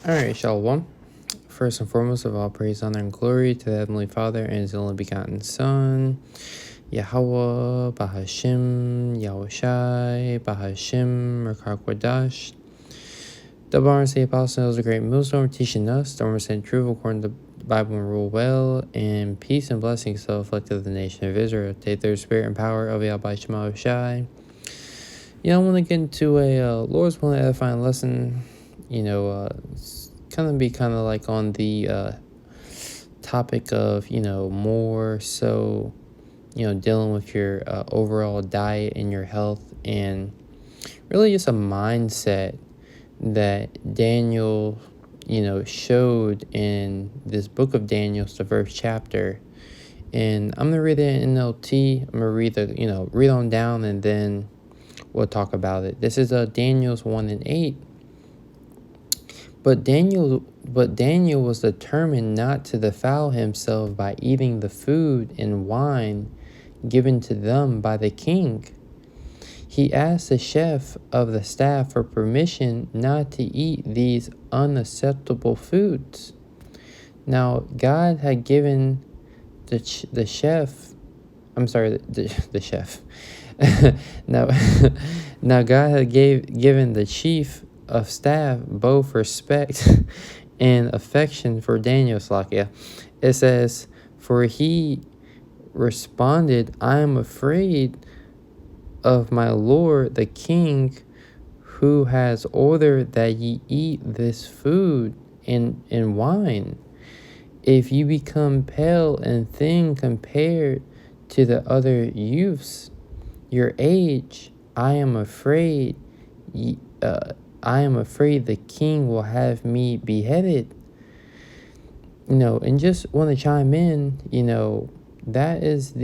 Alright, Shalom. First and foremost of all praise, honor, and glory to the Heavenly Father and His only begotten Son, Yahweh, Bahashim, Yahushai, Bahashim, Rakar Kwadash. The Barnes, the Apostles, a great millstone, teaching us, the sent truth according to the Bible and rule well, and peace and blessings so reflected of the nation of Israel. Take their spirit and power of Yahweh Shai. I want to get into a Lord's willing edifying lesson. It's kind of like on the topic of more so dealing with your overall diet and your health, and really just a mindset that Daniel showed in this book of Daniel, the first chapter. And I'm gonna read it in NLT. I'm gonna read read on down, and then we'll talk about it. This is Daniel's 1:8. But Daniel was determined not to defile himself by eating the food and wine given to them by the king. He asked the chef of the staff for permission not to eat these unacceptable foods. Now God had given the chef. Now God had given the chief of staff both respect and affection for Daniel. Slakia. It says, for he responded, I am afraid of my lord the king, who has ordered that ye eat this food and wine. If you become pale and thin compared to the other youths your age, I am afraid the king will have me beheaded. And just want to chime in, that is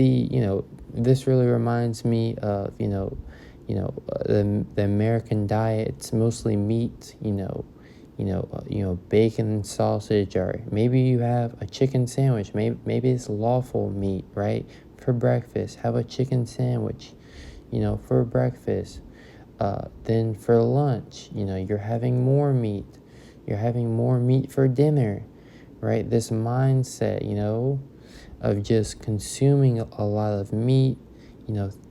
this really reminds me of, the American diet. It's mostly meat, bacon and sausage, or maybe you have a chicken sandwich. Maybe it's lawful meat, right? For breakfast, have a chicken sandwich, for breakfast. Then for lunch, you're having more meat. You're having more meat for dinner, right? This mindset, of just consuming a lot of meat,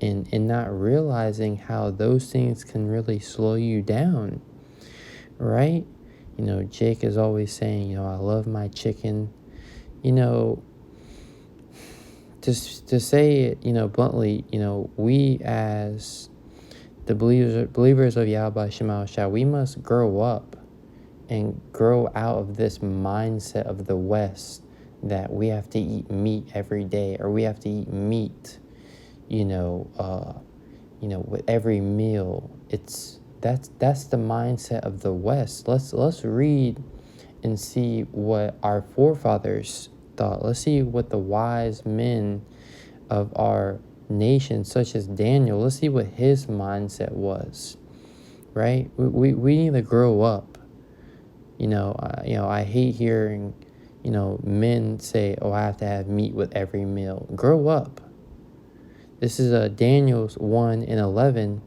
and not realizing how those things can really slow you down, right? Jake is always saying, I love my chicken. To say it, bluntly, we as the believers of Yahweh Shema Shah, we must grow up and grow out of this mindset of the West that we have to eat meat every day, or we have to eat meat, with every meal. That's the mindset of the West. Let's read and see what our forefathers thought. Let's see what the wise men of our nation, such as Daniel, let's see what his mindset was, right? We need to grow up. I hate hearing, men say, oh, I have to have meat with every meal. Grow up. This is Daniel's 1:11,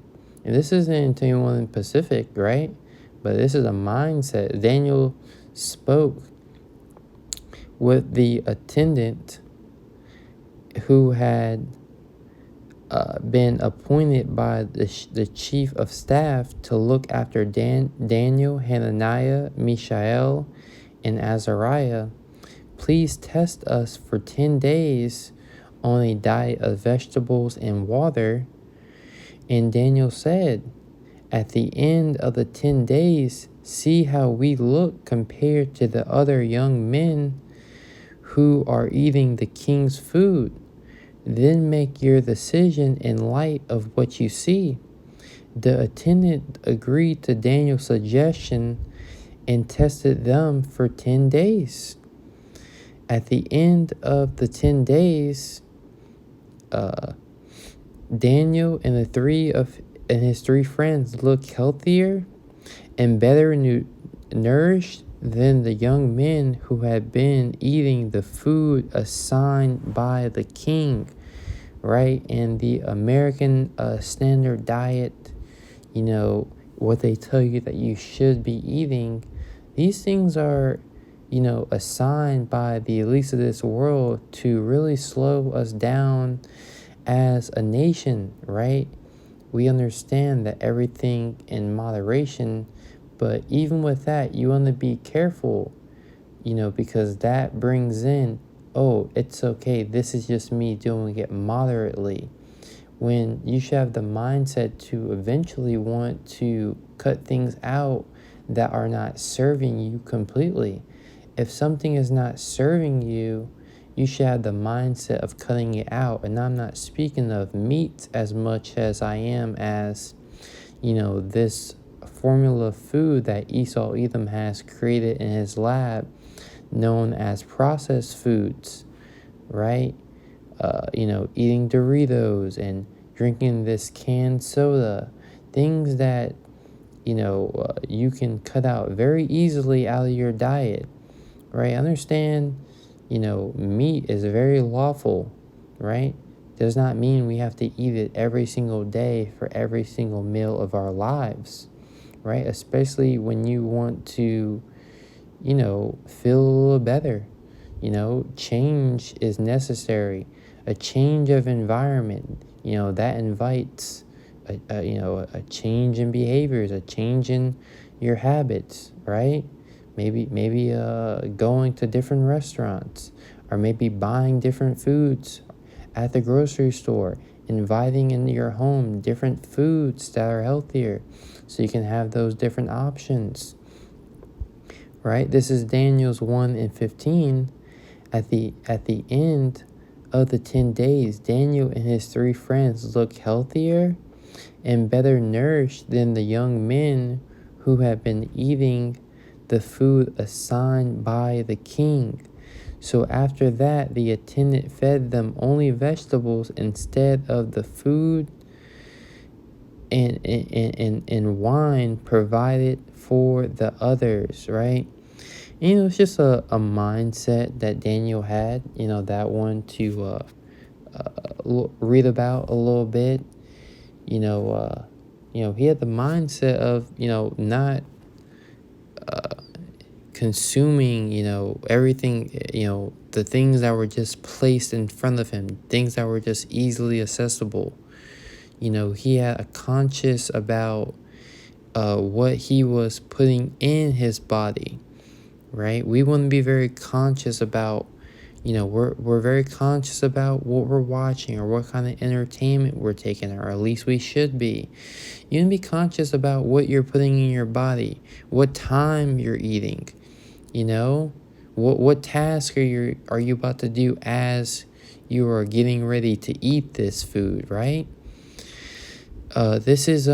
and this isn't anyone Pacific, right? But this is a mindset. Daniel spoke with the attendant who had been appointed by the chief of staff to look after Daniel, Hananiah, Mishael, and Azariah. Please test us for 10 days on a diet of vegetables and water. And Daniel said, at the end of the 10 days, see how we look compared to the other young men who are eating the king's food. Then make your decision in light of what you see. The attendant agreed to Daniel's suggestion and tested them for 10 days. At the end of the 10 days, Daniel and his three friends looked healthier and better nourished than the young men who had been eating the food assigned by the king, right? And the American standard diet, what they tell you that you should be eating, These things are, assigned by the elites of this world to really slow us down as a nation, right? We understand that everything in moderation, but even with that, you want to be careful, because that brings in, oh, it's okay, this is just me doing it moderately. When you should have the mindset to eventually want to cut things out that are not serving you completely. If something is not serving you, you should have the mindset of cutting it out. And I'm not speaking of meat as much as I am as, this formula of food that Esau Edom has created in his lab, known as processed foods, right? Eating Doritos and drinking this canned soda, things that, you can cut out very easily out of your diet, right? Understand, meat is very lawful, right? Does not mean we have to eat it every single day for every single meal of our lives, right? Especially when you want to, feel a little better. Change is necessary. A change of environment, that invites a change in behaviors, a change in your habits, right? Maybe going to different restaurants, or maybe buying different foods at the grocery store, inviting into your home different foods that are healthier so you can have those different options, right? This is Daniel's 1:15. At the end of the 10 days, Daniel and his 3 friends looked healthier and better nourished than the young men who had been eating the food assigned by the king. So after that, the attendant fed them only vegetables instead of the food and wine provided for the others, right? It's just a mindset that Daniel had, that one to read about a little bit. He had the mindset of, not consuming, everything, the things that were just placed in front of him, things that were just easily accessible. He had a conscious about what he was putting in his body, right? We want to be very conscious about, we're very conscious about what we're watching or what kind of entertainment we're taking, or at least we should be. You want to be conscious about what you're putting in your body, what time you're eating, what task are you about to do as you are getting ready to eat this food, right? This is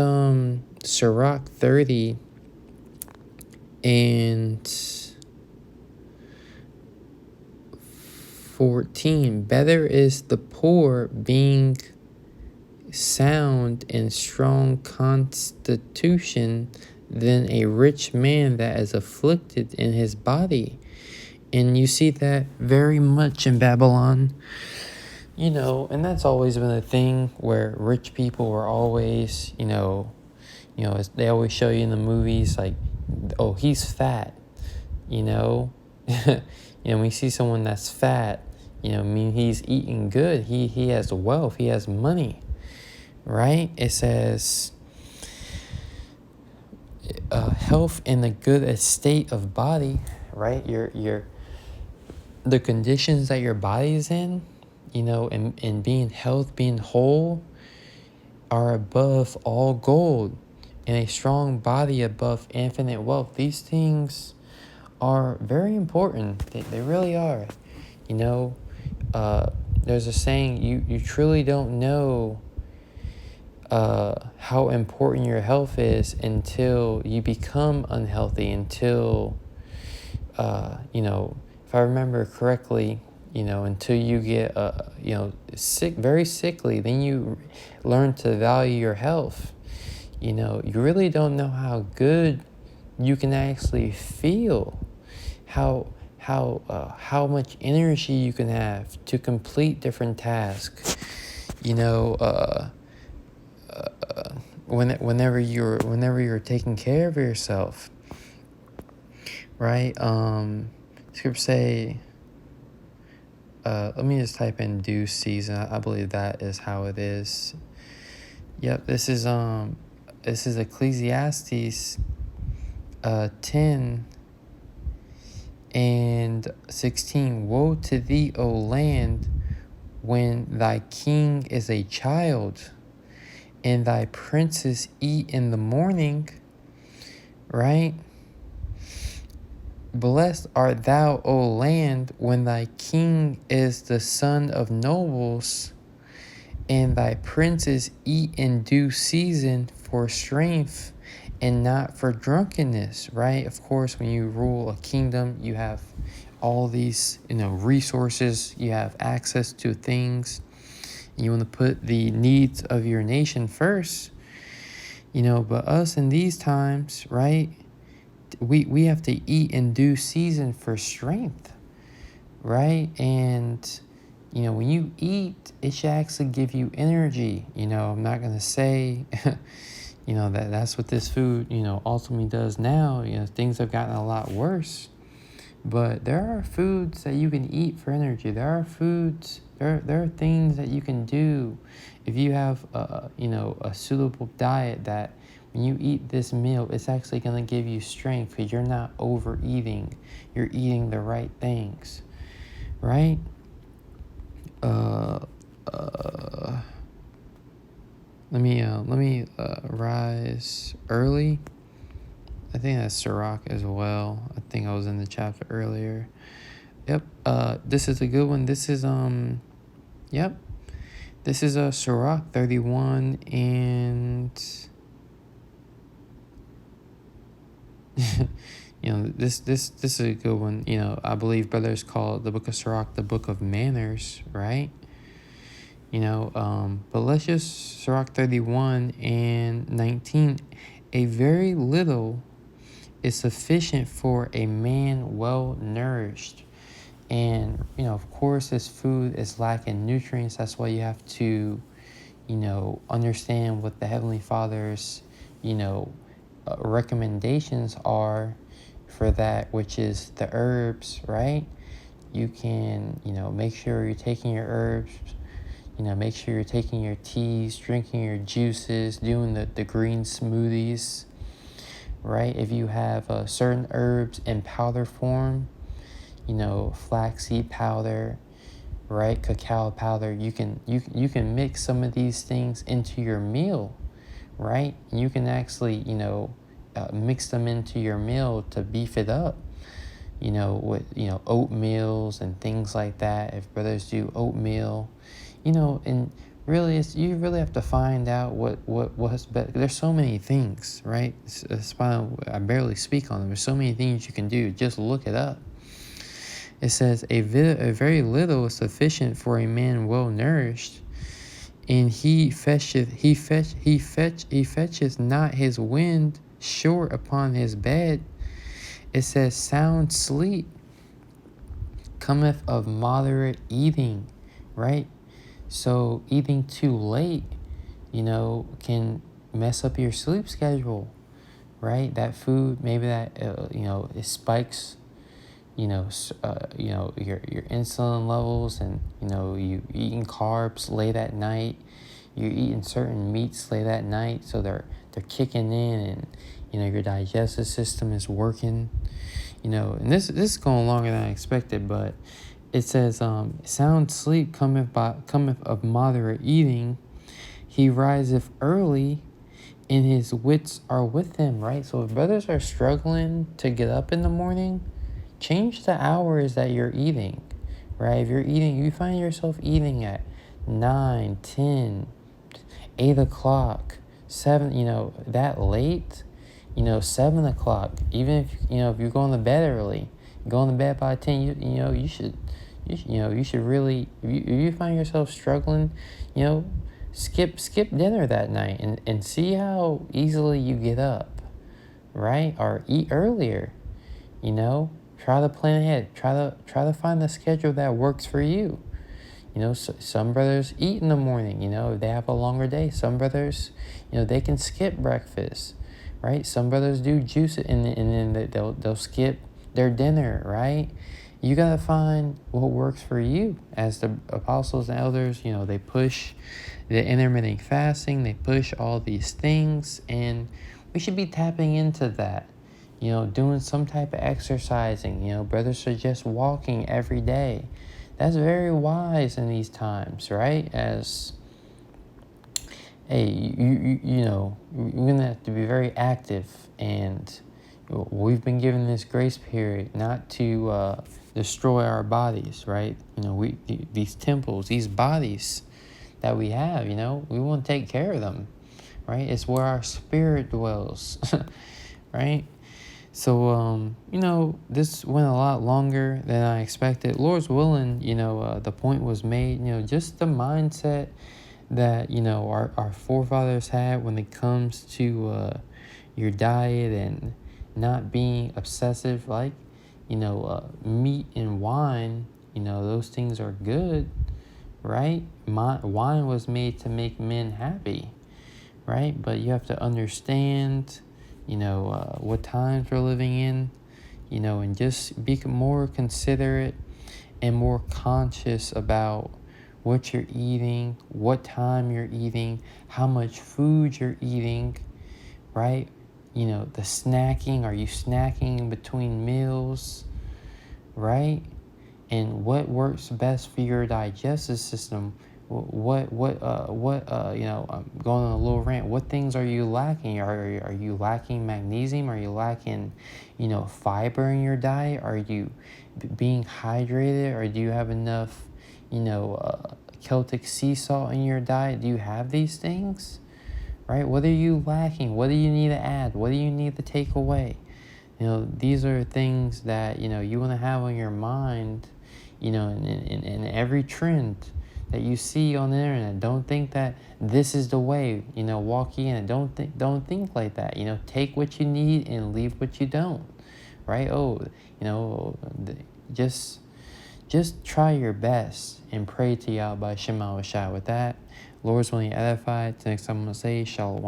Sirach 30 and 14. Better is the poor being sound and strong constitution than a rich man that is afflicted in his body. And you see that very much in Babylon. And that's always been a thing where rich people were always, they always show you in the movies, like, oh, he's fat, when you see someone that's fat, he's eating good. He has wealth. He has money, right? It says, health in a good estate of body, right? The conditions that your body's in, and being health, being whole, are above all gold, and a strong body above infinite wealth. These things are very important. They really are. There's a saying, you truly don't know how important your health is until you become unhealthy, until, if I remember correctly, until you get, sick, very sickly, then you learn to value your health. You really don't know how good you can actually feel, how much energy you can have to complete different tasks. Whenever you're taking care of yourself, right? Scripture say, let me just type in due season. I believe that is how it is. Yep, this is Ecclesiastes 10 and 16. Woe to thee, O land, when thy king is a child, and thy princes eat in the morning, right? Blessed art thou, O land, when thy king is the son of nobles, and thy princes eat in due season for strength and not for drunkenness, right? Of course, when you rule a kingdom, you have all these, resources, you have access to things. You want to put the needs of your nation first, but us in these times, right? We have to eat in due season for strength, right? And when you eat, it should actually give you energy. I'm not going to say, that's what this food, ultimately does now. Things have gotten a lot worse. But there are foods that you can eat for energy. There are things that you can do if you have, a suitable diet that when you eat this meal, it's actually going to give you strength because you're not overeating. You're eating the right things, right? Let me rise early. I think that's Sirach as well. I think I was in the chapter earlier. Yep. This is a good one. This is yep. This is a Sirach 31 and this is a good one. I believe brothers call the book of Sirach the book of manners, right? But let's just Sirach 31 and 19. A very little is sufficient for a man well nourished. And, of course, this food is lacking nutrients. That's why you have to, understand what the Heavenly Father's, recommendations are for that, which is the herbs, right? You can, make sure you're taking your herbs, make sure you're taking your teas, drinking your juices, doing the green smoothies, right? If you have certain herbs in powder form, flaxseed powder, right? Cacao powder, you can mix some of these things into your meal, right? You can actually, mix them into your meal to beef it up, with, oatmeals and things like that. If brothers do oatmeal, and really you really have to find out what's better. There's so many things, right? It's why I barely speak on them. There's so many things you can do. Just look it up. It says a very little is sufficient for a man well nourished, and he fetcheth not his wind short upon his bed. It says sound sleep cometh of moderate eating, right? So eating too late, can mess up your sleep schedule, right? That food, maybe that, it spikes, your insulin levels, and, you eating carbs late at night, you're eating certain meats late at night, so they're kicking in, and, your digestive system is working, and this is going longer than I expected, but it says, sound sleep cometh of moderate eating. He riseth early, and his wits are with him, right? So if brothers are struggling to get up in the morning, change the hours that you're eating, right? If you find yourself eating at 9, 10, 8 o'clock, 7, that late, 7 o'clock, even if you're going to bed early, going to bed by 10, you should really, if you find yourself struggling, skip dinner that night and see how easily you get up, right? Or eat earlier, try to plan ahead, try to find the schedule that works for you. Some brothers eat in the morning, if they have a longer day. Some brothers, they can skip breakfast, right? Some brothers do juice it and then they'll skip, their dinner, right? You got to find what works for you. As the apostles and elders, they push the intermittent fasting, they push all these things, and we should be tapping into that. Doing some type of exercising. Brothers suggest walking every day. That's very wise in these times, right? As hey, we're gonna have to be very active, and we've been given this grace period not to destroy our bodies, right? These temples, these bodies that we have, we want to take care of them, right? It's where our spirit dwells, right? So, this went a lot longer than I expected. Lord's willing, the point was made, just the mindset that, our forefathers had when it comes to your diet and not being obsessive, like, meat and wine, those things are good, right? Wine was made to make men happy, right? But you have to understand, what times we're living in, and just be more considerate and more conscious about what you're eating, what time you're eating, how much food you're eating, right? The snacking, are you snacking in between meals, right? And what works best for your digestive system? I'm going on a little rant. What things are you lacking? Are you lacking magnesium? Are you lacking, fiber in your diet? Are you being hydrated? Or do you have enough, Celtic sea salt in your diet? Do you have these things? Right? What are you lacking? What do you need to add? What do you need to take away? These are things that, you want to have on your mind, in every trend that you see on the internet. Don't think that this is the way, walk in it. Don't think like that. Take what you need and leave what you don't, right? Just try your best and pray to Yahweh Shema Shai. With that, Lord's willing edified. Next time I'm going to say Shalom.